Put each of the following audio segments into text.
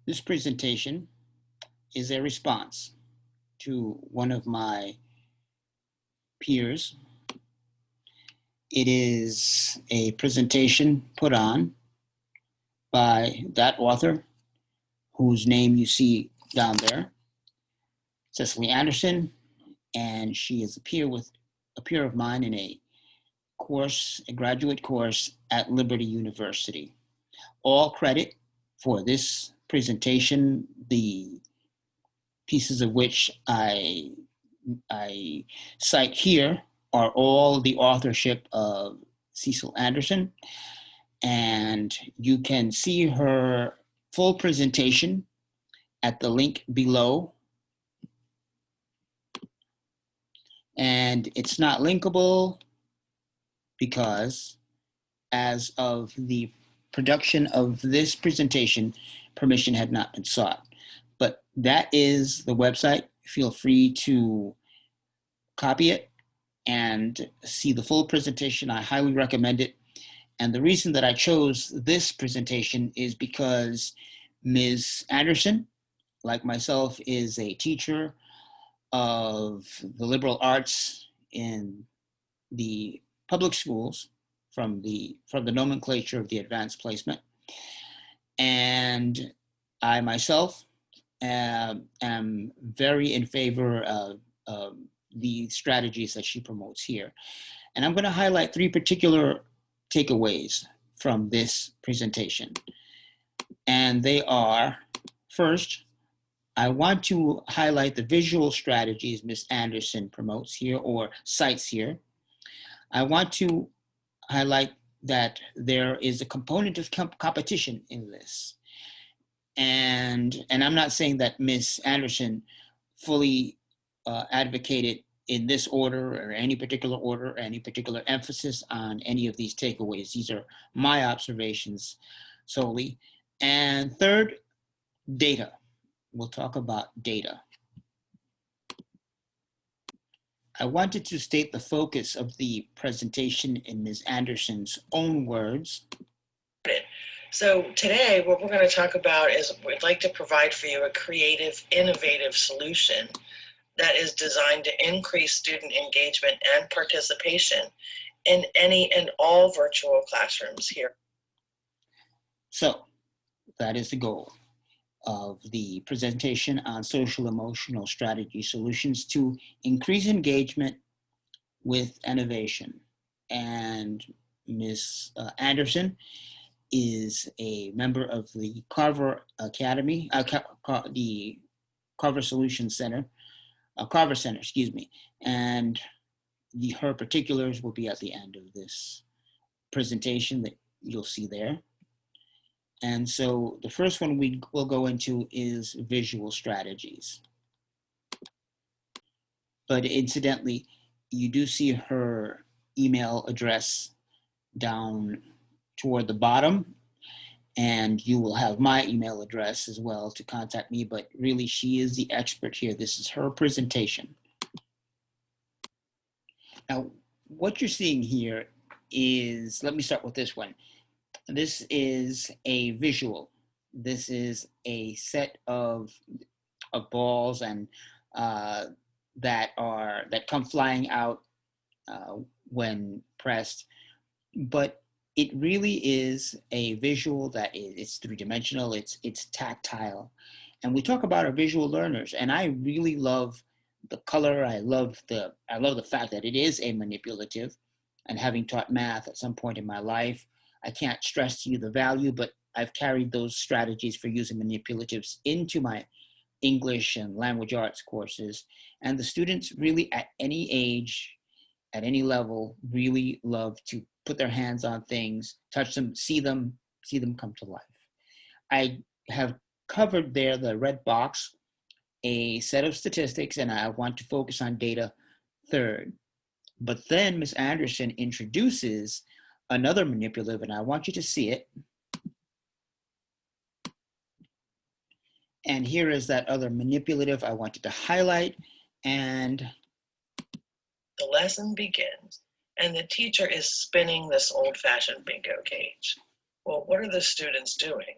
This presentation is a response to one of my peers. It is a presentation put on by that author whose name you see down there, Cecily Anderson, and she is a peer of mine in a graduate course at Liberty University. All credit for this presentation, the pieces of which I cite here, are all the authorship of Cecily Anderson, and you can see her full presentation at the link below. And it's not linkable because as of the production of this presentation, permission had not been sought. But that is the website. Feel free to copy it and see the full presentation. I highly recommend it. And the reason that I chose this presentation is because Ms. Anderson, like myself, is a teacher of the liberal arts in the public schools from the nomenclature of the advanced placement. And I myself am very in favor of the strategies that she promotes here. And I'm going to highlight three particular takeaways from this presentation. And they are, first, I want to highlight the visual strategies Ms. Anderson promotes here or cites here. I want to highlight that there is a component of competition in this. And I'm not saying that Ms. Anderson fully advocated in this order or any particular order or any particular emphasis on any of these takeaways. These are my observations solely. And third, data. We'll talk about data. I wanted to state the focus of the presentation in Ms. Anderson's own words. So today, what we're going to talk about is we'd like to provide for you a creative, innovative solution that is designed to increase student engagement and participation in any and all virtual classrooms here. So that is the goal of the presentation on social emotional strategy solutions to increase engagement with innovation. And Ms. Anderson is a member of the Carver Academy, the Carver Solutions Center, Carver Center, excuse me. And her particulars will be at the end of this presentation that you'll see there. And so the first one we will go into is visual strategies. But incidentally, you do see her email address down toward the bottom, and you will have my email address as well to contact me, but really she is the expert here. This is her presentation. Now, what you're seeing here is, let me start with this one. This is a visual. This is a set of balls and that come flying out when pressed, but it really is a visual that it's three-dimensional. It's tactile, and we talk about our visual learners. And I really love the color. I love the fact that it is a manipulative. And having taught math at some point in my life, I can't stress to you the value, but I've carried those strategies for using manipulatives into my English and language arts courses. And the students really at any age, at any level, really love to put their hands on things, touch them, see them come to life. I have covered there, the red box, a set of statistics, and I want to focus on data third. But then Ms. Anderson introduces another manipulative, and I want you to see it. And here is that other manipulative I wanted to highlight. And the lesson begins, and the teacher is spinning this old-fashioned bingo cage. Well, what are the students doing?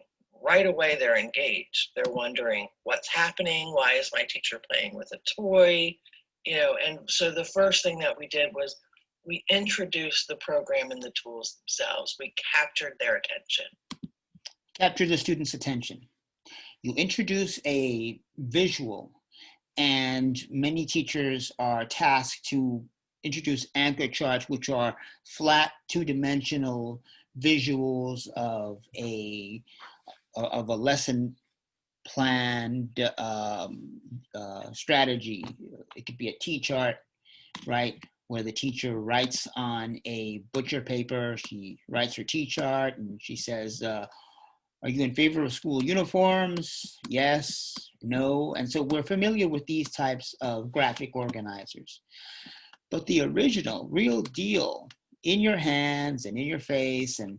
right away they're engaged. They're wondering what's happening. Why is my teacher playing with a toy? And so the first thing that we did was we introduced the program and the tools themselves. We captured their attention. Capture the student's attention. You introduce a visual, and many teachers are tasked to introduce anchor charts, which are flat two-dimensional visuals of a lesson planned strategy. It could be a T-chart, right, where the teacher writes on a butcher paper. She writes her T-chart and she says, are you in favor of school uniforms? Yes, no. And so we're familiar with these types of graphic organizers. But the original, real deal, in your hands and in your face, and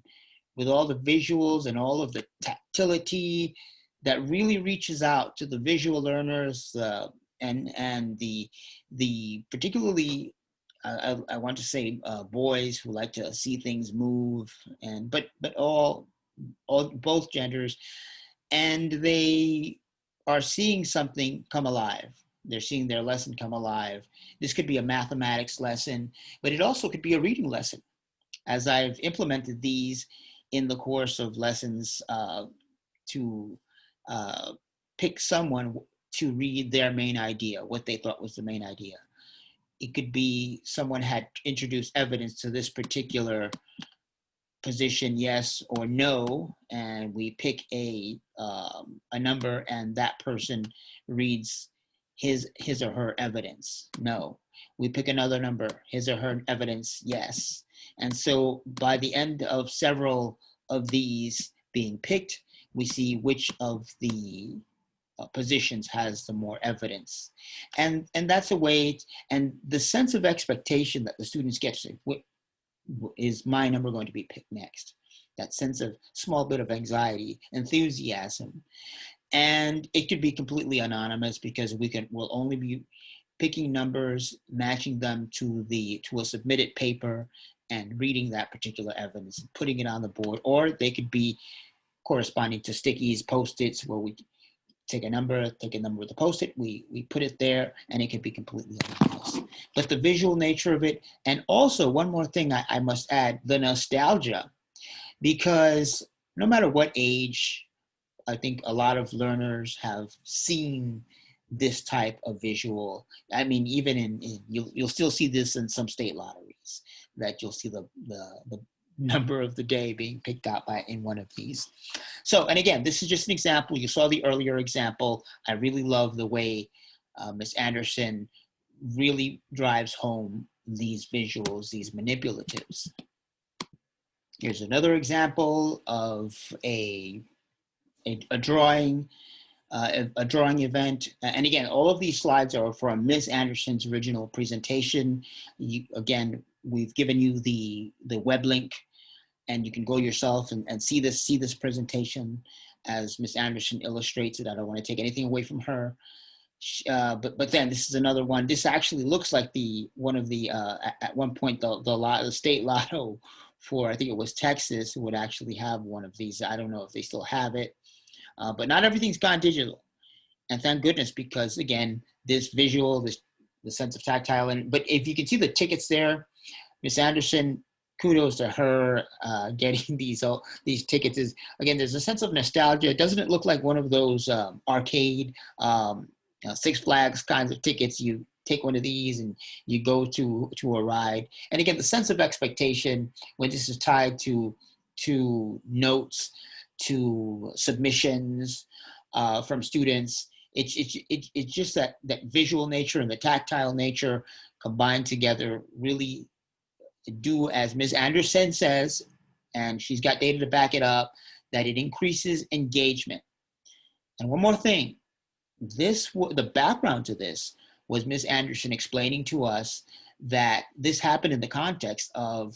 with all the visuals and all of the tactility that really reaches out to the visual learners, and the particularly I want to say boys who like to see things move, and but all both genders, and they are seeing something come alive. They're seeing their lesson come alive. This could be a mathematics lesson, but it also could be a reading lesson. As I've implemented these in the course of lessons to pick someone to read their main idea, what they thought was the main idea. It could be someone had introduced evidence to this particular position, yes or no, and we pick a number, and that person reads his or her evidence, no. We pick another number, his or her evidence, yes. And so by the end of several of these being picked, we see which of the positions has the more evidence, and that's a way. And the sense of expectation that the students get, is my number going to be picked next? That sense of small bit of anxiety, enthusiasm. And it could be completely anonymous, because we'll only be picking numbers, matching them to a submitted paper, and reading that particular evidence and putting it on the board. Or they could be corresponding to stickies, post-its, where we take a number with the post-it, we put it there, and it can be completely anonymous. But the visual nature of it, and also one more thing I must add, the nostalgia, because no matter what age, I think a lot of learners have seen this type of visual. I mean, even you'll still see this in some state lotteries, that you'll see the number of the day being picked out in one of these. So, and again, this is just an example. You saw the earlier example. I really love the way Ms. Anderson really drives home these visuals, these manipulatives. Here's another example of a drawing, a drawing event. And again, all of these slides are from Ms. Anderson's original presentation. Again, we've given you the web link, and you can go yourself and see this presentation as Ms. Anderson illustrates it. I don't want to take anything away from her. But then this is another one. This actually looks like one of the at one point the state lotto for, I think it was Texas, would actually have one of these. I don't know if they still have it, but not everything's gone digital, and thank goodness, because again, this visual, the sense of tactile, but if you can see the tickets there, Miss Anderson, kudos to her getting these tickets. Is again, there's a sense of nostalgia. Doesn't it look like one of those arcade Six Flags kinds of tickets? You take one of these and you go to a ride. And again, the sense of expectation when this is tied to notes, to submissions from students. It's just that visual nature and the tactile nature combined together really do as Ms. Anderson says, and she's got data to back it up, that it increases engagement. And one more thing, the background to this was Ms. Anderson explaining to us that this happened in the context of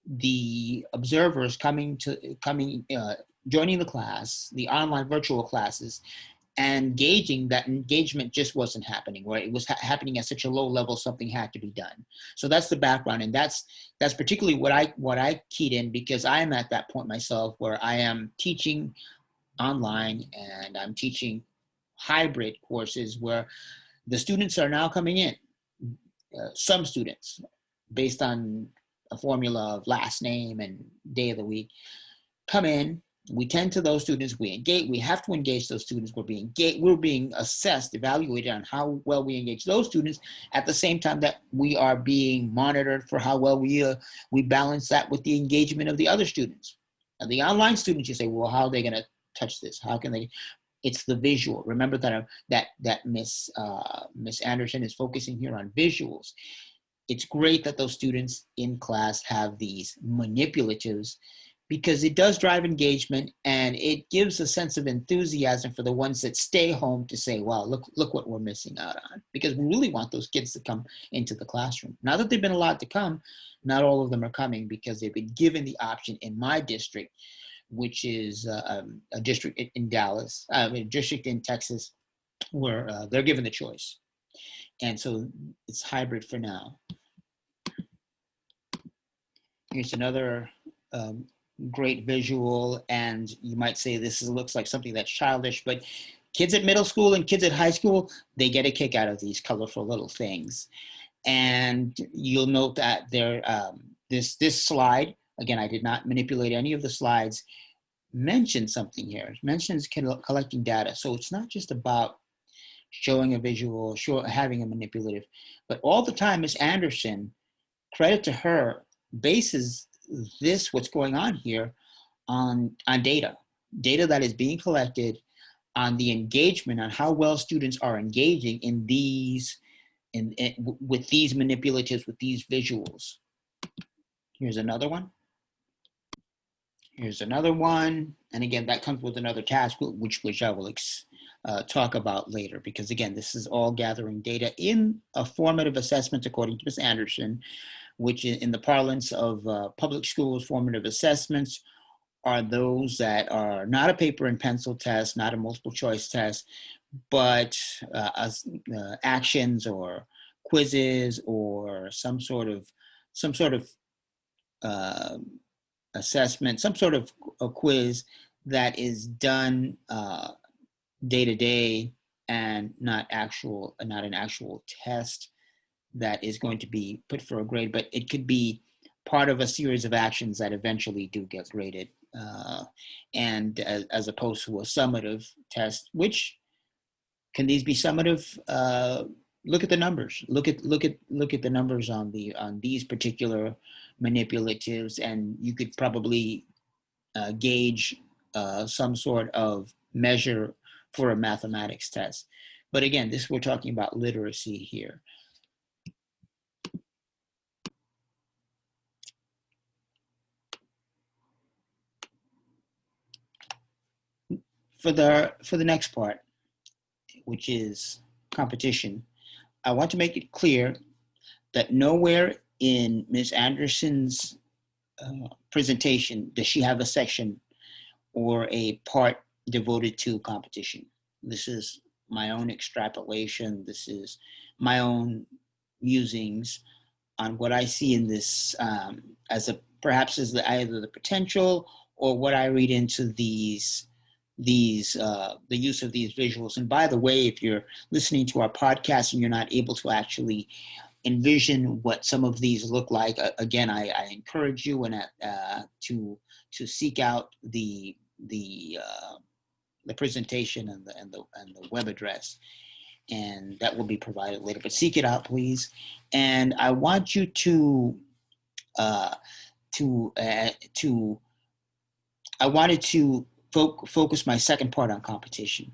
the observers joining the class, the online virtual classes, and gauging that engagement just wasn't happening, right? It was happening at such a low level, something had to be done. So that's the background, and that's particularly what I keyed in, because I am at that point myself where I am teaching online, and I'm teaching hybrid courses where the students are now coming in. Some students, based on a formula of last name and day of the week, come in. We tend to those students. We engage. We have to engage those students. We're being assessed, evaluated on how well we engage those students. At the same time that we are being monitored for how well we balance that with the engagement of the other students. And the online students, you say, well, how are they going to touch this? How can they? It's the visual. Remember that Miss Anderson is focusing here on visuals. It's great that those students in class have these manipulatives, because it does drive engagement, and it gives a sense of enthusiasm for the ones that stay home to say, wow, look what we're missing out on. Because we really want those kids to come into the classroom. Now that they've been allowed to come, not all of them are coming because they've been given the option in my district, which is a district in Dallas, a district in Texas, where they're given the choice. And so it's hybrid for now. Here's another great visual, and you might say looks like something that's childish, but kids at middle school and kids at high school, they get a kick out of these colorful little things. And you'll note that this slide, again, I did not manipulate any of the slides, mentions something here. It mentions collecting data. So it's not just about showing a visual, having a manipulative, but all the time, Miss Anderson, credit to her, bases what's going on here, on data that is being collected, on the engagement, on how well students are engaging in these, with these manipulatives, with these visuals. Here's another one. Here's another one. And again, that comes with another task, which I will talk about later, because again, this is all gathering data in a formative assessment according to Ms. Anderson, which in the parlance of public schools, formative assessments are those that are not a paper and pencil test, not a multiple choice test, but actions or quizzes or some sort of assessment, some sort of a quiz that is done day to day, and not an actual test that is going to be put for a grade, but it could be part of a series of actions that eventually do get graded, and as opposed to a summative test. Which can these be summative? Look at the numbers. Look at the numbers on these particular manipulatives, and you could probably gauge some sort of measure for a mathematics test. But again, we're talking about literacy here. For the next part, which is competition, I want to make it clear that nowhere in Ms. Anderson's presentation does she have a section or a part devoted to competition. This is my own extrapolation. This is my own musings on what I see in this, perhaps as either the potential or what I read into the use of these visuals. And by the way, if you're listening to our podcast and you're not able to actually envision what some of these look like, again, I encourage you to seek out the presentation and the web address, and that will be provided later. But seek it out, please. And I want you I wanted to focus my second part on competition.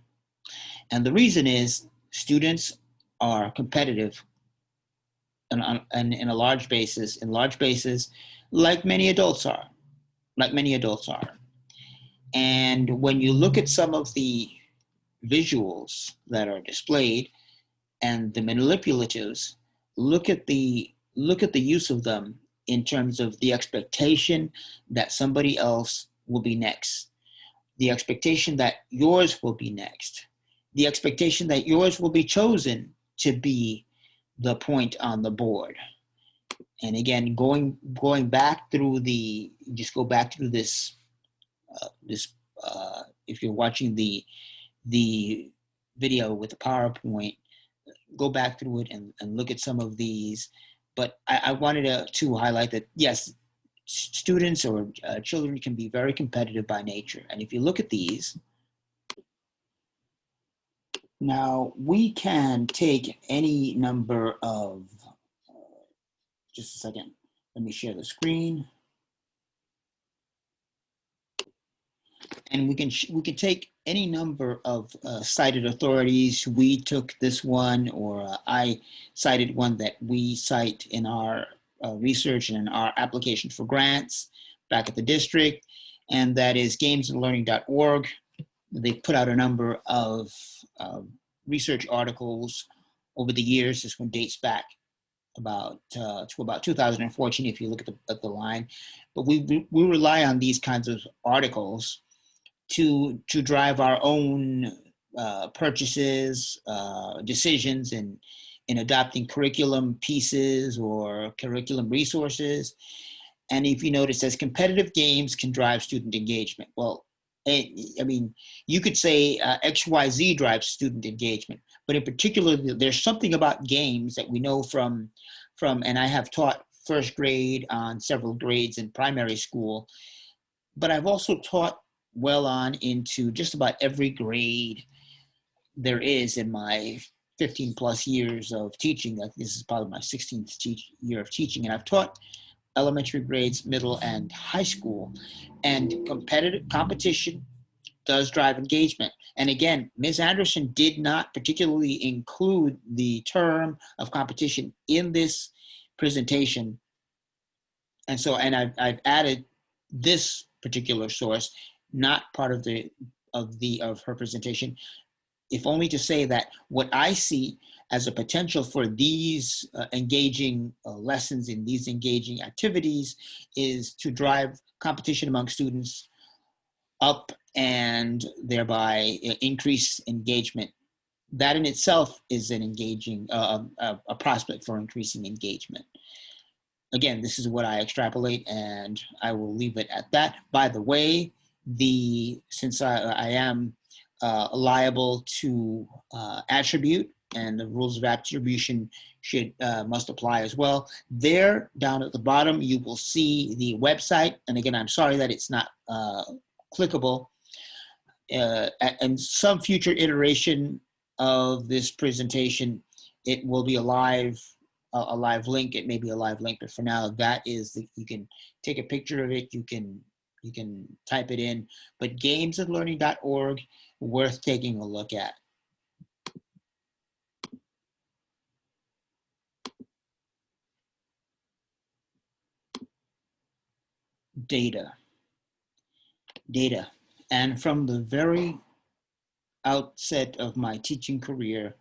And the reason is students are competitive in large bases, like many adults are. And when you look at some of the visuals that are displayed and the manipulatives, look at the use of them in terms of the expectation that somebody else will be next, the expectation that yours will be next, the expectation that yours will be chosen to be the point on the board. And again, going back through this if you're watching the video with the PowerPoint, go back through it and look at some of these. But I wanted to highlight that, yes, students or children can be very competitive by nature. And if you look at these, now we can take any number of, just a second, let me share the screen. And we can take any number of cited authorities. We took this one, or I cited one that we cite in our research and in our application for grants back at the district, and that is gamesandlearning.org. They've put out a number of research articles over the years. This one dates back to about 2014 if you look at the line. But we rely on these kinds of articles to drive our own purchases, decisions in adopting curriculum pieces or curriculum resources. And if you notice, as competitive games can drive student engagement. Well, I mean, you could say XYZ drives student engagement, but in particular, there's something about games that we know from, and I have taught first grade on several grades in primary school, but I've also taught well on into just about every grade there is in my 15 plus years of teaching. This is probably my 16th year of teaching, and I've taught elementary grades, middle, and high school. And competitive competition does drive engagement. And again, Ms. Anderson did not particularly include the term of competition in this presentation. And so, and I've added this particular source, not part of her presentation, if only to say that what I see as a potential for these engaging lessons in these engaging activities is to drive competition among students up and thereby increase engagement. That in itself is an engaging, a prospect for increasing engagement. Again, this is what I extrapolate, and I will leave it at that. By the way, since I am liable to attribute, and the rules of attribution must apply as well. There, down at the bottom, you will see the website. And again, I'm sorry that it's not clickable. And some future iteration of this presentation, it will be a live link. It may be a live link, but for now, that is you can take a picture of it. You can type it in. But gamesandlearning.org, worth taking a look at. Data. And from the very outset of my teaching career,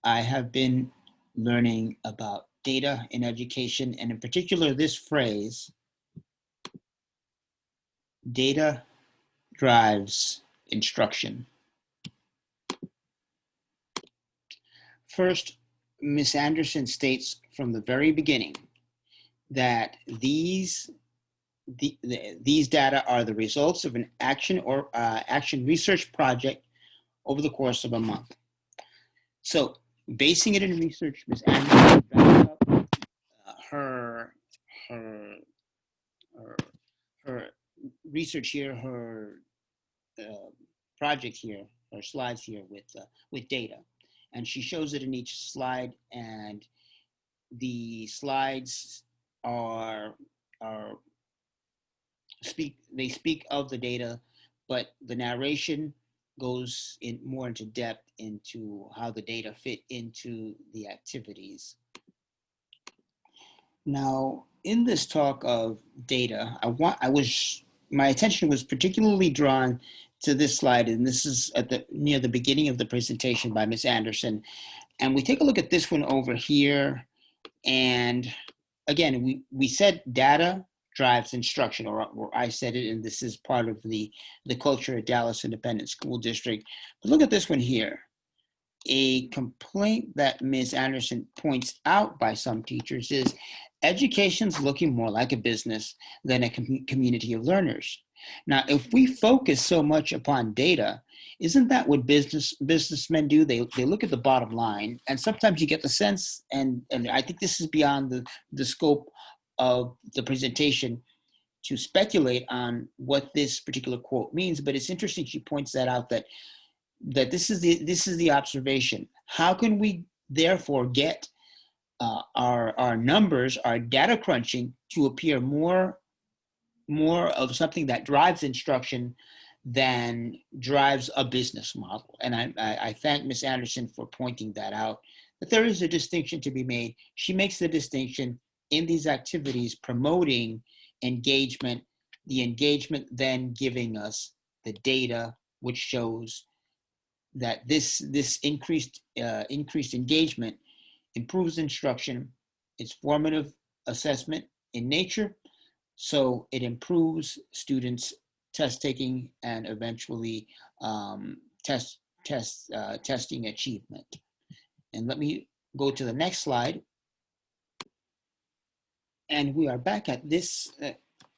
I have been learning about data in education, and in particular this phrase, data drives instruction. First, Ms. Anderson states from the very beginning that these data are the results of an action research project over the course of a month. So, basing it in research, Ms. Anderson wrapped up her research here, her project here, her slides here with data, and she shows it in each slide. And the slides speak of the data, but the narration goes more into depth into how the data fit into the activities. Now, in this talk of data, my attention was particularly drawn to this slide, and this is near the beginning of the presentation by Ms. Anderson. And we take a look at this one over here, and again, we said data drives instruction, or I said it, and this is part of the culture at Dallas Independent School District. But look at this one here. A complaint that Ms. Anderson points out by some teachers is education's looking more like a business than a community of learners. Now, if we focus so much upon data, isn't that what businessmen do? They look at the bottom line, and sometimes you get the sense, and I think this is beyond the scope of the presentation to speculate on what this particular quote means. But it's interesting she points that out, that this is the observation. How can we therefore get our numbers, our data crunching to appear more of something that drives instruction than drives a business model? And I thank Ms. Anderson for pointing that out, that there is a distinction to be made. She makes the distinction in these activities promoting engagement, the engagement then giving us the data, which shows that this increased engagement improves instruction. It's formative assessment in nature, so it improves students' test taking and eventually testing achievement. And let me go to the next slide. And we are back at this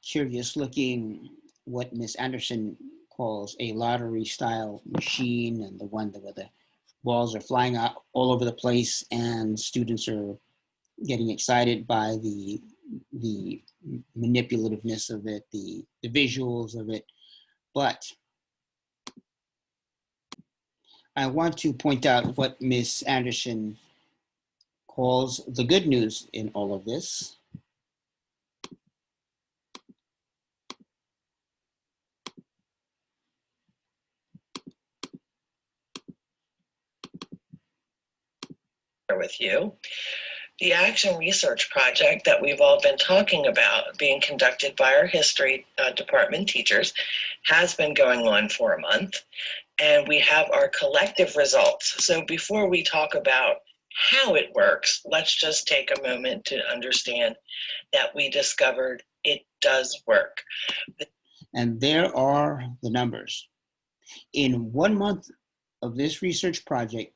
curious looking, what Ms. Anderson calls a lottery style machine, and the one where the balls are flying out all over the place and students are getting excited by the manipulativeness of it, the visuals of it. But I want to point out what Ms. Anderson calls the good news in all of this. With you. The action research project that we've all been talking about, being conducted by our history department teachers, has been going on for a month, and we have our collective results. So before we talk about how it works, let's just take a moment to understand that we discovered it does work. And there are the numbers. In 1 month of this research project,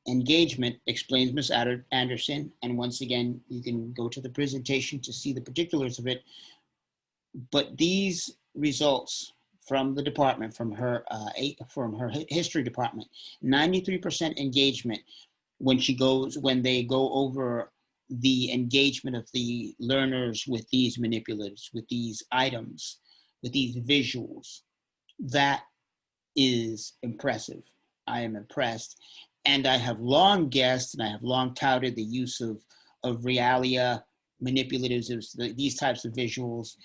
engagement, explains Ms. Anderson, and once again, you can go to the presentation to see the particulars of it, but these results from the department, from her history department, 93% engagement when they go over the engagement of the learners with these manipulatives, with these items, with these visuals. That is impressive. I am impressed. And I have long guessed and I have long touted the use of realia, manipulatives, these types of visuals.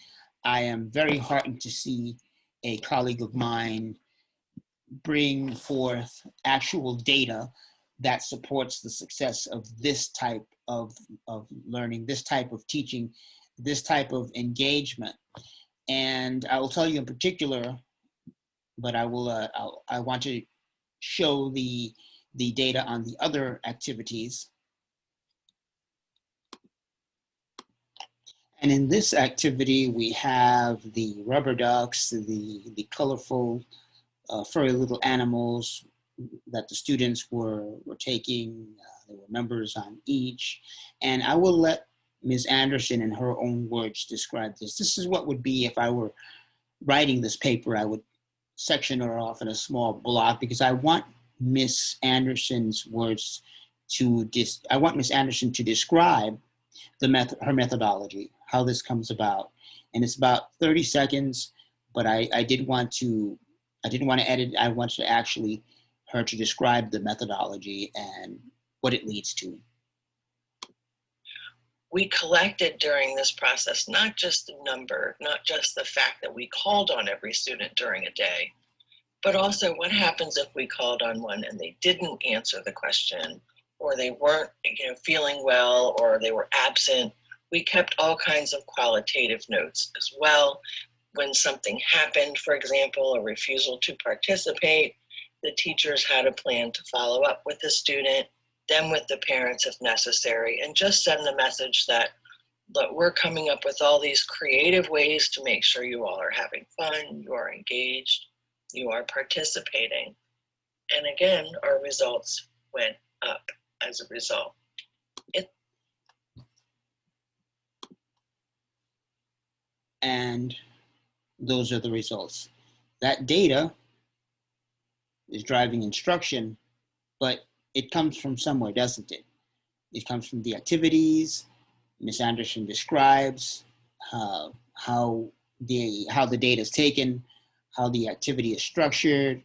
I am very heartened to see a colleague of mine bring forth actual data that supports the success of this type of learning, this type of teaching, this type of engagement. And I will tell you in particular, but I want to show the data on the other activities. And in this activity, we have the rubber ducks, the colorful furry little animals that the students were taking. There were numbers on each. And I will let Ms. Anderson in her own words describe this. This is what would be if I were writing this paper. I would section it off in a small block because I want Ms. Anderson's words I want Ms. Anderson to describe her methodology, how this comes about. And it's about 30 seconds, but I didn't want to edit. I wanted her to describe the methodology and what it leads to. We collected during this process, not just the number, not just the fact that we called on every student during a day, but also what happens if we called on one and they didn't answer the question, or they weren't feeling well, or they were absent. We kept all kinds of qualitative notes as well. When something happened, for example, a refusal to participate, the teachers had a plan to follow up with the student, then with the parents if necessary, and just send the message that, look, we're coming up with all these creative ways to make sure you all are having fun, you are engaged, you are participating. And again, our results went up as a result. And those are the results. That data is driving instruction, but it comes from somewhere, doesn't it? It comes from the activities. Ms. Anderson describes how the data is taken, how the activity is structured,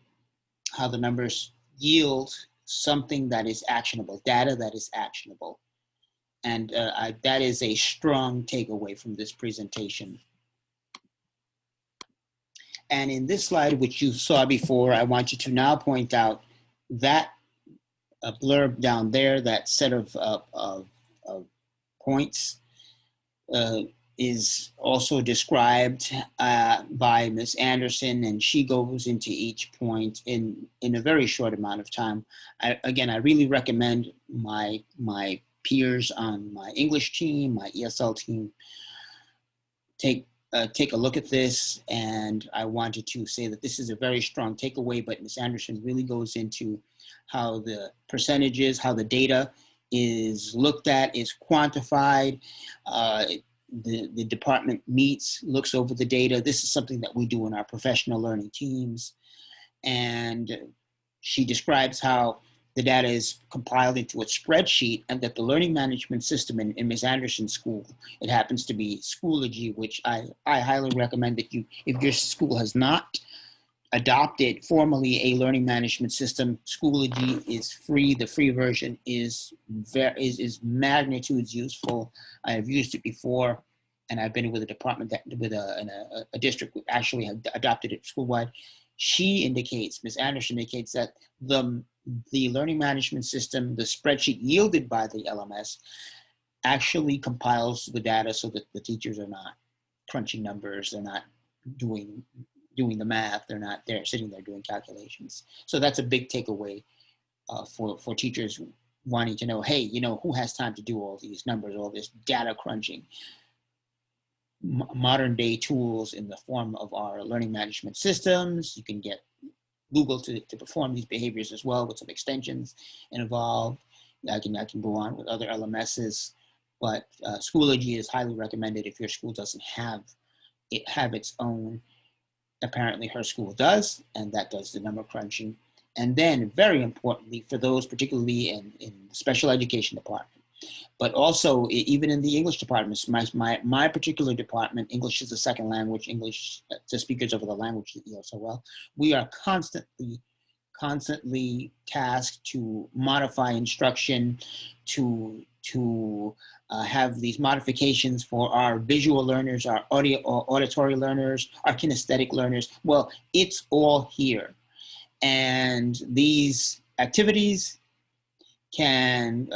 how the numbers yield something that is actionable, data that is actionable. And that is a strong takeaway from this presentation. And in this slide, which you saw before, I want you to now point out that blurb down there, that set of points is also described by Ms. Anderson, and she goes into each point in a very short amount of time. Again, I really recommend my peers on my English team, my ESL team, take a look at this. And I wanted to say that this is a very strong takeaway, but Ms. Anderson really goes into how the percentages, how the data is looked at, is quantified. The department meets, looks over the data. This is something that we do in our professional learning teams. And she describes how the data is compiled into a spreadsheet, and that the learning management system in Ms. Anderson's school, it happens to be Schoology, which I highly recommend that you, if your school has not adopted formally a learning management system, Schoology is free. The free version is magnitudes useful. I have used it before, and I've been with a department that with a district who actually have adopted it school-wide. She indicates, Ms. Anderson indicates, that the learning management system, the spreadsheet yielded by the LMS, actually compiles the data so that the teachers are not crunching numbers, they're not doing the math, they're sitting there doing calculations. So that's a big takeaway for teachers wanting to know, hey, who has time to do all these numbers, all this data crunching? Modern day tools in the form of our learning management systems. You can get Google to perform these behaviors as well, with some extensions involved. I can go on with other LMSs, but Schoology is highly recommended if your school doesn't have its own. Apparently her school does, and that does the number crunching. And then, very importantly, for those particularly in special education department, but also even in the English departments, my particular department, English is a second language, English to speakers of the language that you know so well, we are constantly tasked to modify instruction, to have these modifications for our visual learners, our auditory learners, our kinesthetic learners. Well, it's all here. And these activities can,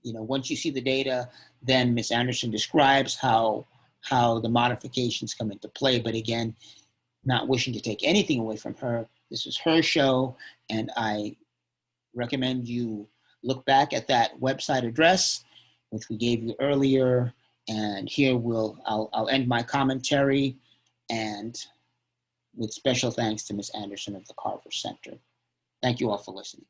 once you see the data, then Ms. Anderson describes how the modifications come into play. But again, not wishing to take anything away from her, this is her show, and I recommend you look back at that website address, which we gave you earlier. And here I'll end my commentary, and with special thanks to Ms. Anderson of the Carver Center. Thank you all for listening.